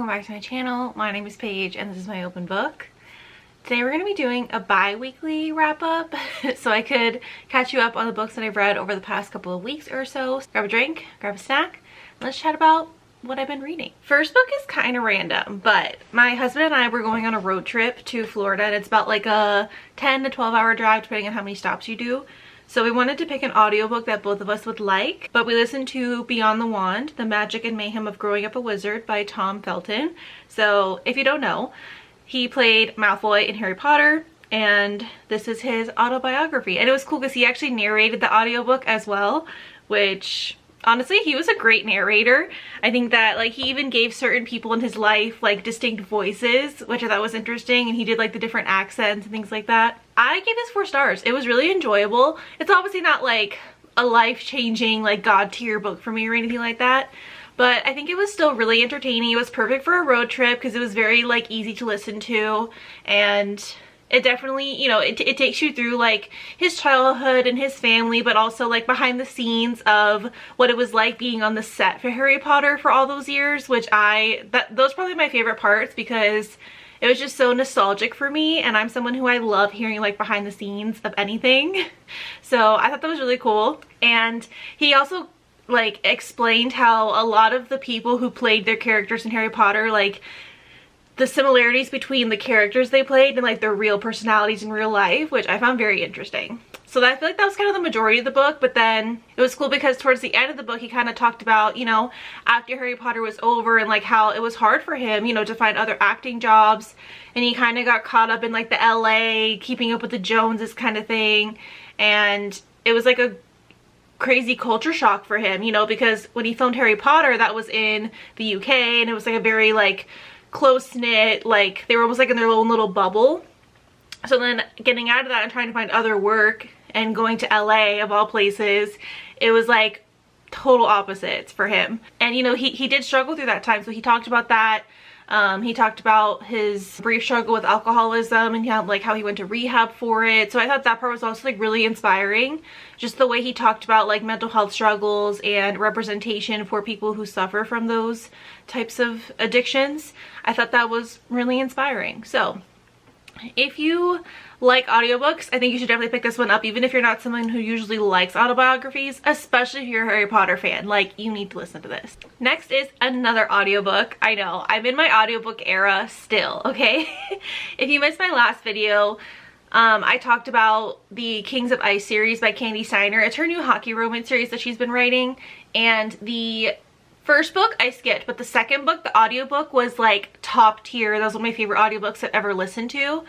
welcome back to my channel. My name is Paige and this is my open book. Today we're going to be doing a bi-weekly wrap-up so I could catch you up on the books that I've read over the past couple of weeks or so. Grab a drink, grab a snack, and let's chat about what I've been reading. First book is kind of random, but my husband and I were going on a road trip to Florida, and it's about like a 10 to 12 hour drive depending on how many stops you do. So we wanted to pick an audiobook that both of us would like, but we listened to Beyond the Wand, The Magic and Mayhem of Growing Up a Wizard by Tom Felton. So if you don't know, he played Malfoy in Harry Potter, and this is his autobiography. And it was cool because he actually narrated the audiobook as well, which honestly, he was a great narrator. I think that like he even gave certain people in his life like distinct voices, which I thought was interesting, and he did like the different accents and things like that. I gave this 4 stars. It was really enjoyable. It's obviously not like a life-changing like god tier book for me or anything like that, but I think it was still really entertaining. It was perfect for a road trip because it was very like easy to listen to, and it definitely, you know, it takes you through like his childhood and his family, but also like behind the scenes of what it was like being on the set for Harry Potter for all those years, which those are probably my favorite parts because it was just so nostalgic for me, and I'm someone who I love hearing like behind the scenes of anything. So I thought that was really cool. And he also like explained how a lot of the people who played their characters in Harry Potter, like the similarities between the characters they played and like their real personalities in real life, which I found very interesting. So I feel like that was kind of the majority of the book, but then it was cool because towards the end of the book he kind of talked about, you know, after Harry Potter was over and like how it was hard for him, you know, to find other acting jobs, and he kind of got caught up in like the LA Keeping Up with the Joneses kind of thing, and it was like a crazy culture shock for him, you know, because when he filmed Harry Potter, that was in the UK, and it was like a very like close-knit, like they were almost like in their own little bubble. So then getting out of that and trying to find other work and going to LA of all places, it was like total opposites for him. And you know, he did struggle through that time, so he talked about that. He talked about his brief struggle with alcoholism and how he went to rehab for it. So I thought that part was also like really inspiring. Just the way he talked about like mental health struggles and representation for people who suffer from those types of addictions. I thought that was really inspiring. So if you like audiobooks, I think you should definitely pick this one up, even if you're not someone who usually likes autobiographies, especially if you're a Harry Potter fan. Like, you need to listen to this. Next is another audiobook. I know, I'm in my audiobook era still, okay? If you missed my last video, I talked about the Kings of Ice series by Candy Steiner. It's her new hockey romance series that she's been writing, and the first book I skipped, but the second book, the audiobook, was like top tier. That was one of my favorite audiobooks I've ever listened to.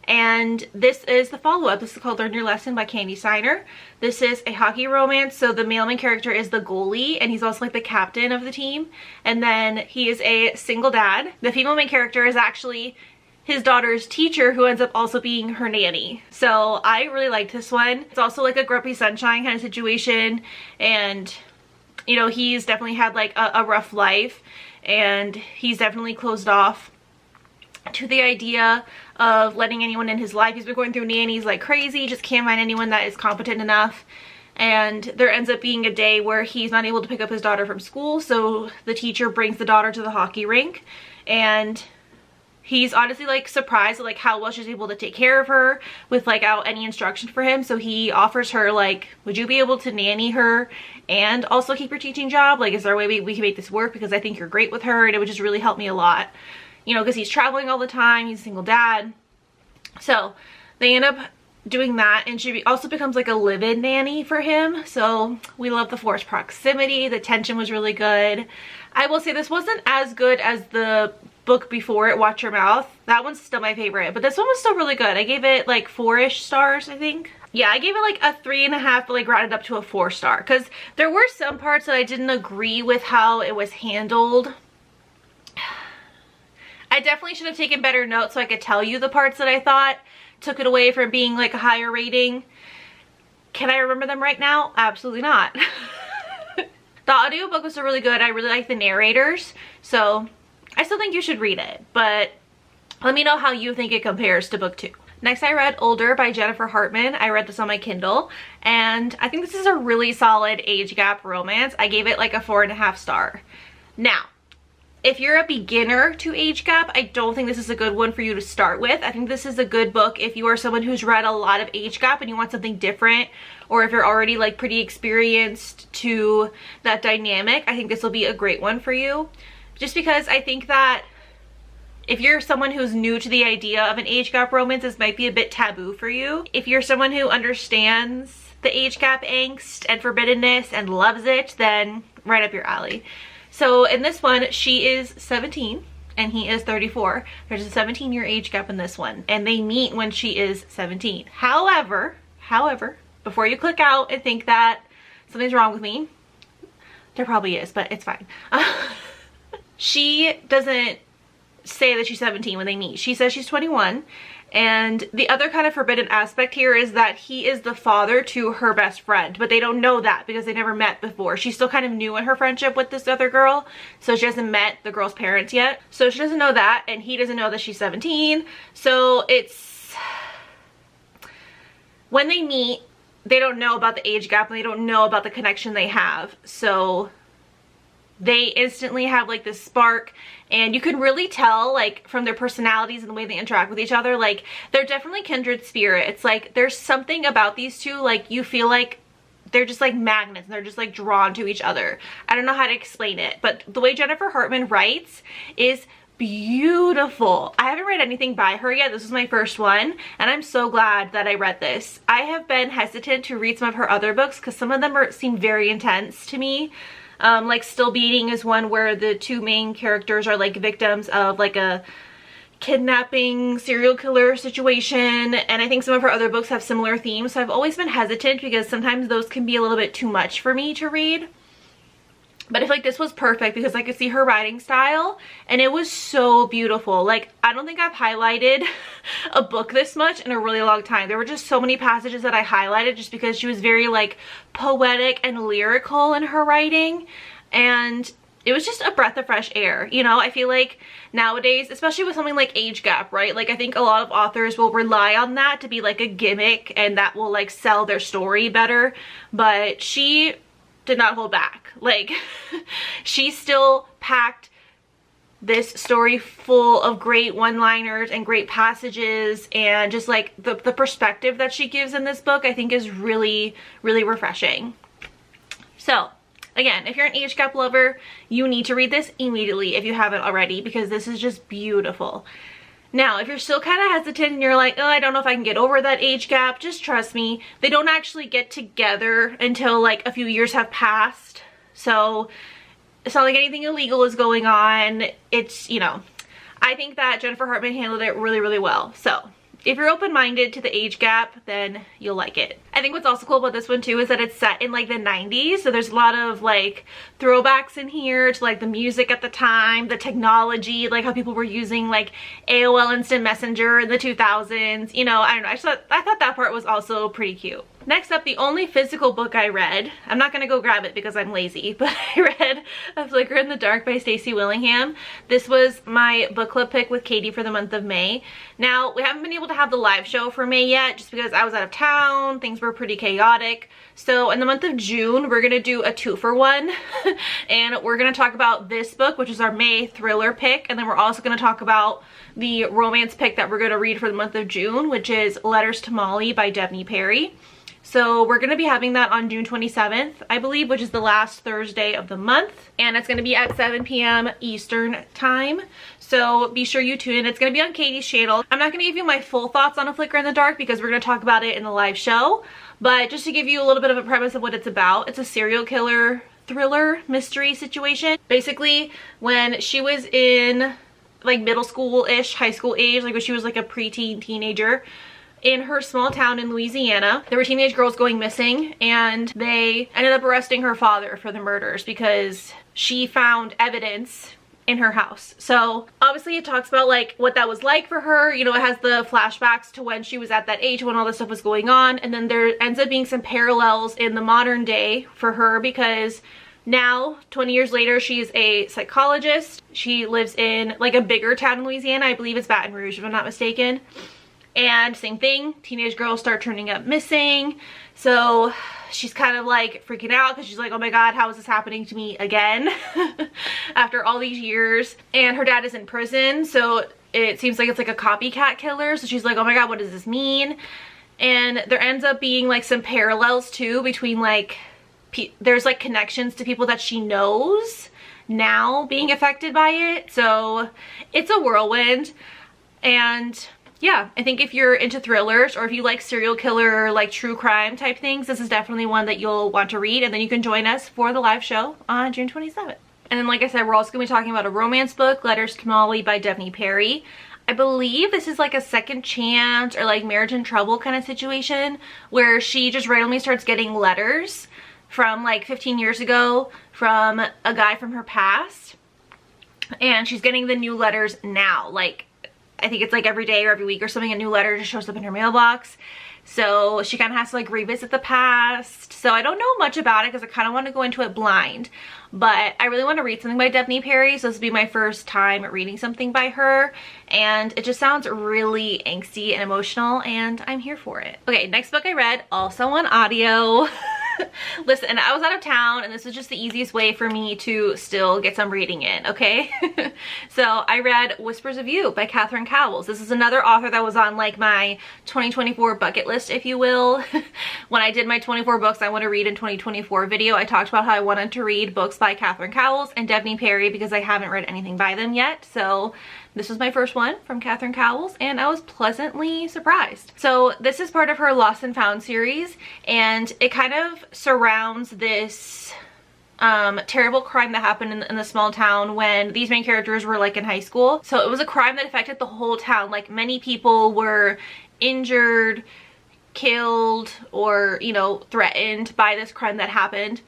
And this is the follow-up. This is called Learn Your Lesson by Candy Steiner. This is a hockey romance. So the male main character is the goalie, and he's also like the captain of the team. And then he is a single dad. The female main character is actually his daughter's teacher, who ends up also being her nanny. So I really liked this one. It's also like a Grumpy Sunshine kind of situation, and you know, he's definitely had like a rough life, and he's definitely closed off to the idea of letting anyone in his life. He's been going through nannies like crazy, just can't find anyone that is competent enough. And there ends up being a day where he's not able to pick up his daughter from school, so the teacher brings the daughter to the hockey rink, and he's honestly like surprised at like how well she's able to take care of her without any instruction for him. So he offers her like, would you be able to nanny her and also keep your teaching job? Like, is there a way we can make this work, because I think you're great with her and it would just really help me a lot, you know, because he's traveling all the time, he's a single dad. So they end up doing that, and she also becomes like a live-in nanny for him. So we love the forced proximity. The tension was really good. I will say this wasn't as good as the book before it, Watch Your Mouth. That one's still my favorite, but this one was still really good. I gave it like 4-ish stars, I think. Yeah, I gave it like a 3.5, but like rounded up to a 4-star, because there were some parts that I didn't agree with how it was handled. I definitely should have taken better notes so I could tell you the parts that I thought took it away from being like a higher rating. Can I remember them right now? Absolutely not. The audiobook was really good. I really like the narrators, so I still think you should read it, but let me know how you think it compares to book 2. Next, I read Older by Jennifer Hartman. I read this on my Kindle, and I think this is a really solid age gap romance. I gave it like a 4.5 star. Now, if you're a beginner to age gap, I don't think this is a good one for you to start with. I think this is a good book if you are someone who's read a lot of age gap and you want something different, or if you're already like pretty experienced to that dynamic. I think this will be a great one for you, just because I think that if you're someone who's new to the idea of an age gap romance, this might be a bit taboo for you. If you're someone who understands the age gap angst and forbiddenness and loves it, then right up your alley. So in this one, she is 17 and he is 34. There's a 17-year age gap in this one, and they meet when she is 17. However, before you click out and think that something's wrong with me, there probably is, but it's fine. She doesn't say that she's 17 when they meet. She says she's 21. And the other kind of forbidden aspect here is that he is the father to her best friend, but they don't know that because they never met before. She's still kind of new in her friendship with this other girl, so she hasn't met the girl's parents yet. So she doesn't know that, and he doesn't know that she's 17. So it's, when they meet, they don't know about the age gap and they don't know about the connection they have. So they instantly have like this spark, and you can really tell like from their personalities and the way they interact with each other, like they're definitely kindred spirits. Like there's something about these two, like you feel like they're just like magnets and they're just like drawn to each other. I don't know how to explain it, but the way Jennifer Hartman writes is beautiful. I haven't read anything by her yet. This is my first one, and I'm so glad that I read this. I have been hesitant to read some of her other books because some of them seem very intense to me. Like Still Beating is one where the two main characters are like victims of like a kidnapping serial killer situation, and I think some of her other books have similar themes, so I've always been hesitant because sometimes those can be a little bit too much for me to read. But I feel like this was perfect because I could see her writing style and it was so beautiful. Like, I don't think I've highlighted a book this much in a really long time. There were just so many passages that I highlighted just because she was very like poetic and lyrical in her writing, and it was just a breath of fresh air. You know, I feel like nowadays, especially with something like age gap, right? Like I think a lot of authors will rely on that to be like a gimmick and that will like sell their story better, but she did not hold back. Like she still packed this story full of great one-liners and great passages, and just like the perspective that she gives in this book I think is really, really refreshing. So again, if you're an age gap lover, you need to read this immediately if you haven't already, because this is just beautiful. Now, if you're still kind of hesitant and you're like, oh, I don't know if I can get over that age gap, just trust me. They don't actually get together until like a few years have passed. So it's not like anything illegal is going on. It's, you know, I think that Jennifer Hartman handled it really, really well. So if you're open-minded to the age gap, then you'll like it. I think what's also cool about this one too is that it's set in like the 90s, so there's a lot of like throwbacks in here to like the music at the time, the technology, like how people were using like AOL Instant Messenger in the 2000s. You know, I don't know, I thought that part was also pretty cute. Next up, the only physical book I read, I'm not gonna go grab it because I'm lazy, but I read A Flicker in the Dark by Stacey Willingham. This was my book club pick with Katie for the month of May. Now, we haven't been able to have the live show for May yet just because I was out of town, things were pretty chaotic. So in the month of June, we're gonna do a 2-for-1 and we're gonna talk about this book, which is our May thriller pick, and then we're also gonna talk about the romance pick that we're gonna read for the month of June, which is Letters to Molly by Devney Perry. So we're going to be having that on June 27th, I believe, which is the last Thursday of the month. And it's going to be at 7 p.m. Eastern time. So be sure you tune in. It's going to be on Katie's channel. I'm not going to give you my full thoughts on A Flicker in the Dark because we're going to talk about it in the live show. But just to give you a little bit of a premise of what it's about, it's a serial killer thriller mystery situation. Basically, when she was in like middle school-ish, high school age, like when she was like a preteen teenager, in her small town in Louisiana, there were teenage girls going missing, and they ended up arresting her father for the murders because she found evidence in her house. So obviously it talks about like what that was like for her. You know, it has the flashbacks to when she was at that age when all this stuff was going on, and then there ends up being some parallels in the modern day for her because now, 20 years later, she's a psychologist. She lives in like a bigger town in Louisiana. I believe it's Baton Rouge, if I'm not mistaken. And same thing, teenage girls start turning up missing. So she's kind of like freaking out because she's like, oh my god, how is this happening to me again after all these years? And her dad is in prison, so it seems like it's like a copycat killer. So she's like, oh my god, what does this mean? And there ends up being like some parallels too between like there's like connections to people that she knows now being affected by it. So it's a whirlwind. And yeah, I think if you're into thrillers or if you like serial killer, like true crime type things, this is definitely one that you'll want to read. And then you can join us for the live show on June 27th. And then like I said, we're also going to be talking about a romance book, Letters to Molly by Devney Perry. I believe this is like a second chance or like marriage in trouble kind of situation where she just randomly starts getting letters from like 15 years ago from a guy from her past. And she's getting the new letters now, like I think it's like every day or every week or something, a new letter just shows up in her mailbox. So she kind of has to like revisit the past. So I don't know much about it because I kind of want to go into it blind. But I really want to read something by Devney Perry. So this will be my first time reading something by her. And it just sounds really angsty and emotional and I'm here for it. Okay, next book I read, also on audio. Listen, I was out of town and this was just the easiest way for me to still get some reading in, okay? So I read Whispers of You by Catherine Cowles. This is another author that was on like my 2024 bucket list, if you will. When I did my 24 books I want to read in 2024 video, I talked about how I wanted to read books by Catherine Cowles and Devney Perry because I haven't read anything by them yet. So this was my first one from Catherine Cowles and I was pleasantly surprised. So this is part of her Lost and Found series and it kind of surrounds this terrible crime that happened in the small town when these main characters were like in high school. So it was a crime that affected the whole town. Like many people were injured, killed, or you know, threatened by this crime that happened.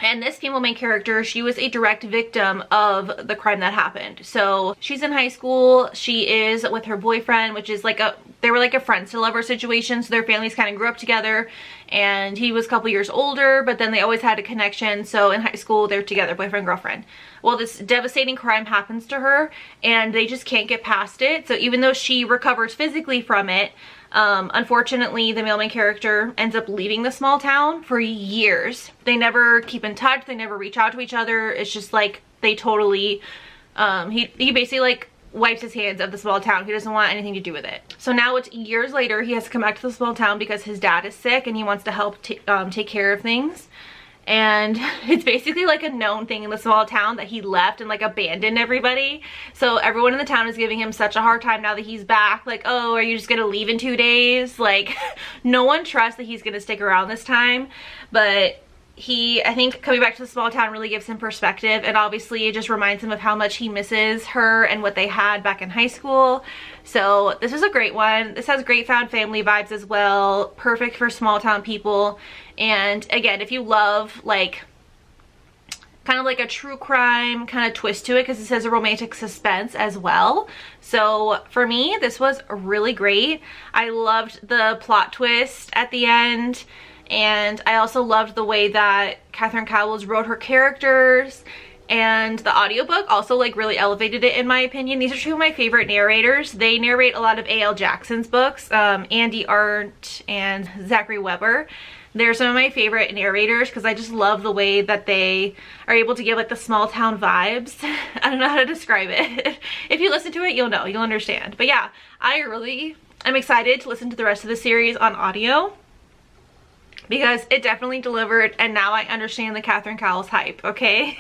And this female main character, she was a direct victim of the crime that happened. So she's in high school, she is with her boyfriend, which is like they were like a friends to lover situation. So their families kind of grew up together and he was a couple years older, but then they always had a connection. So in high school, they're together, boyfriend, girlfriend. Well, this devastating crime happens to her and they just can't get past it. So even though she recovers physically from it, unfortunately the male main character ends up leaving the small town for years. They never keep in touch, they never reach out to each other. It's just like they totally he basically like wipes his hands of the small town. He doesn't want anything to do with it. So now it's years later, he has to come back to the small town because his dad is sick and he wants to help take care of things. And it's basically like a known thing in the small town that he left and like abandoned everybody. So everyone in the town is giving him such a hard time now that he's back. Like, oh, are you just gonna leave in 2 days? Like, no one trusts that he's gonna stick around this time. But I think coming back to the small town really gives him perspective, and obviously it just reminds him of how much he misses her and what they had back in high school. So this is a great one. This has great found family vibes as well, perfect for small town people. And again, if you love like kind of like a true crime kind of twist to it, because it says a romantic suspense as well. So for me, this was really great. I loved the plot twist at the end. And I also loved the way that Catherine Cowles wrote her characters, and the audiobook also like really elevated it in my opinion. These are two of my favorite narrators. They narrate a lot of A.L. Jackson's books, Andy Arndt and Zachary Weber. They're some of my favorite narrators because I just love the way that they are able to give like the small town vibes. I don't know how to describe it. If you listen to it, you'll know, you'll understand. But yeah, I'm excited to listen to the rest of the series on audio, because it definitely delivered, and now I understand the Catherine Cowles hype, okay?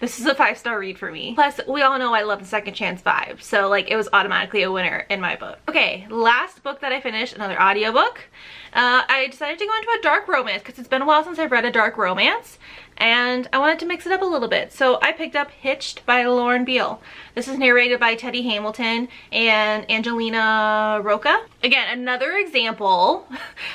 This is a 5-star read for me. Plus, we all know I love the second chance vibe, so like it was automatically a winner in my book. Okay, last book that I finished, another audiobook. I decided to go into a dark romance because it's been a while since I've read a dark romance, and I wanted to mix it up a little bit. So I picked up Hitched by Lauren Beale. This is narrated by Teddy Hamilton and Angelina Roca. Again, another example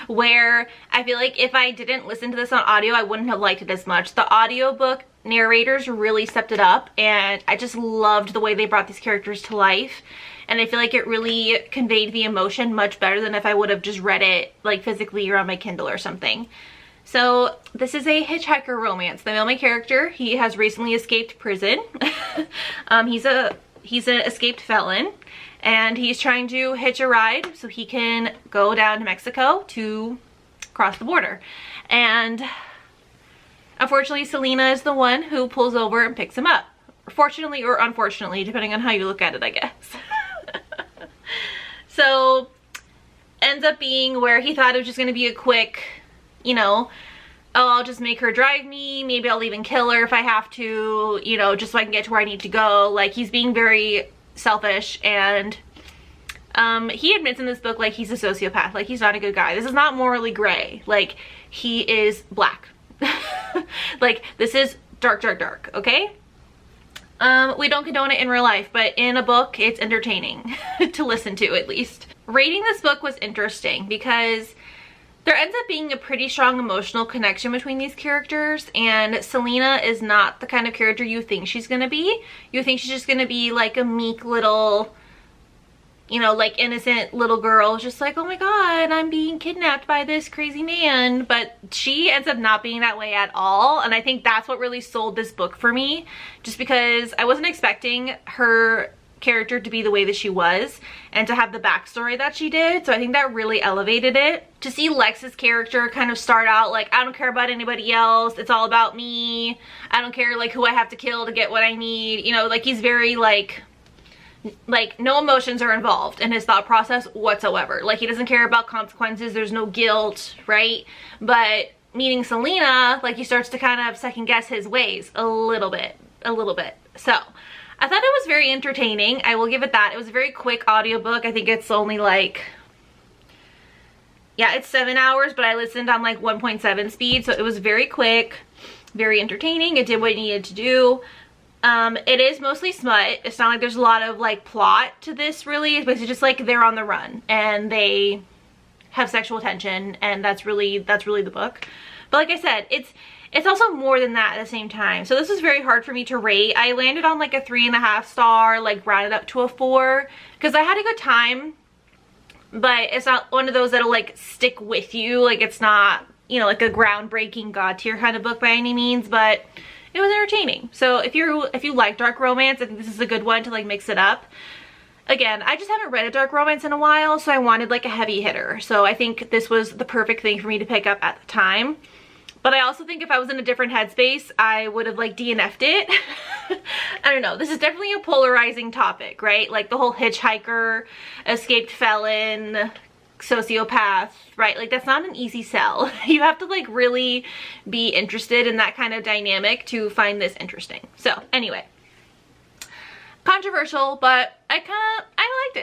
where I feel like if I didn't listen to this on audio, I wouldn't have liked it as much. The audiobook narrators really stepped it up, and I just loved the way they brought these characters to life. And I feel like it really conveyed the emotion much better than if I would have just read it like physically or on my Kindle or something. So this is a hitchhiker romance. The male main character, he has recently escaped prison. He's an escaped felon, and he's trying to hitch a ride so he can go down to Mexico to cross the border. And unfortunately, Selena is the one who pulls over and picks him up. Fortunately or unfortunately, depending on how you look at it, I guess. So ends up being where he thought it was just going to be a quick, you know, oh, I'll just make her drive me, maybe I'll even kill her if I have to, you know, just so I can get to where I need to go. Like, he's being very selfish, and he admits in this book, like, he's a sociopath. Like, he's not a good guy. This is not morally gray. Like, he is black. Like, this is dark, dark, dark, okay? We don't condone it in real life, but in a book, it's entertaining to listen to, at least. Reading this book was interesting because there ends up being a pretty strong emotional connection between these characters, and Selena is not the kind of character you think she's gonna be. You think she's just gonna be like a meek little, you know, like innocent little girl, just like, oh my god, I'm being kidnapped by this crazy man. But she ends up not being that way at all, and I think that's what really sold this book for me, just because I wasn't expecting her character to be the way that she was and to have the backstory that she did. So I think that really elevated it. To see Lex's character kind of start out like, I don't care about anybody else, it's all about me, I don't care like who I have to kill to get what I need, you know, like he's very like no emotions are involved in his thought process whatsoever. Like, he doesn't care about consequences, there's no guilt, right? But meeting Selena, like, he starts to kind of second guess his ways a little bit. So I thought it was very entertaining. I will give it that. It was a very quick audiobook. I think it's only like, yeah, it's 7 hours, but I listened on like 1.7 speed, so it was very quick, very entertaining. It did what it needed to do. It is mostly smut. It's not like there's a lot of like plot to this, really. It's basically just like they're on the run and they have sexual tension, and that's really the book. But like I said, it's also more than that at the same time. So this was very hard for me to rate. I landed on like a 3.5 star, like rounded up to a 4, because I had a good time, but it's not one of those that'll like stick with you. Like, it's not, you know, like a groundbreaking god tier kind of book by any means, but it was entertaining. So if you like dark romance, I think this is a good one to like mix it up. Again, I just haven't read a dark romance in a while, so I wanted like a heavy hitter. So I think this was the perfect thing for me to pick up at the time. But I also think if I was in a different headspace, I would have like DNF'd it. I don't know. This is definitely a polarizing topic, right? Like the whole hitchhiker, escaped felon, sociopath, right? Like, that's not an easy sell. You have to like really be interested in that kind of dynamic to find this interesting. So anyway, controversial, but I liked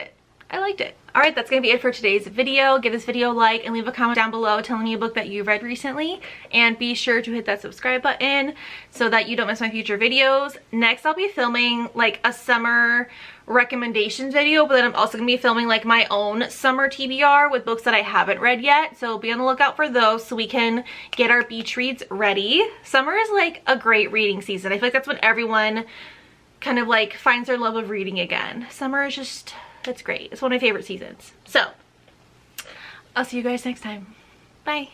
it. All right, that's gonna be it for today's video. Give this video a like and leave a comment down below telling me a book that you read recently, and be sure to hit that subscribe button so that you don't miss my future videos. Next, I'll be filming like a summer recommendations video, but then I'm also gonna be filming like my own summer TBR with books that I haven't read yet, so be on the lookout for those so we can get our beach reads ready. Summer is like a great reading season. I feel like that's when everyone kind of like finds their love of reading again. Summer is just, it's great. It's one of my favorite seasons. So I'll see you guys next time. Bye.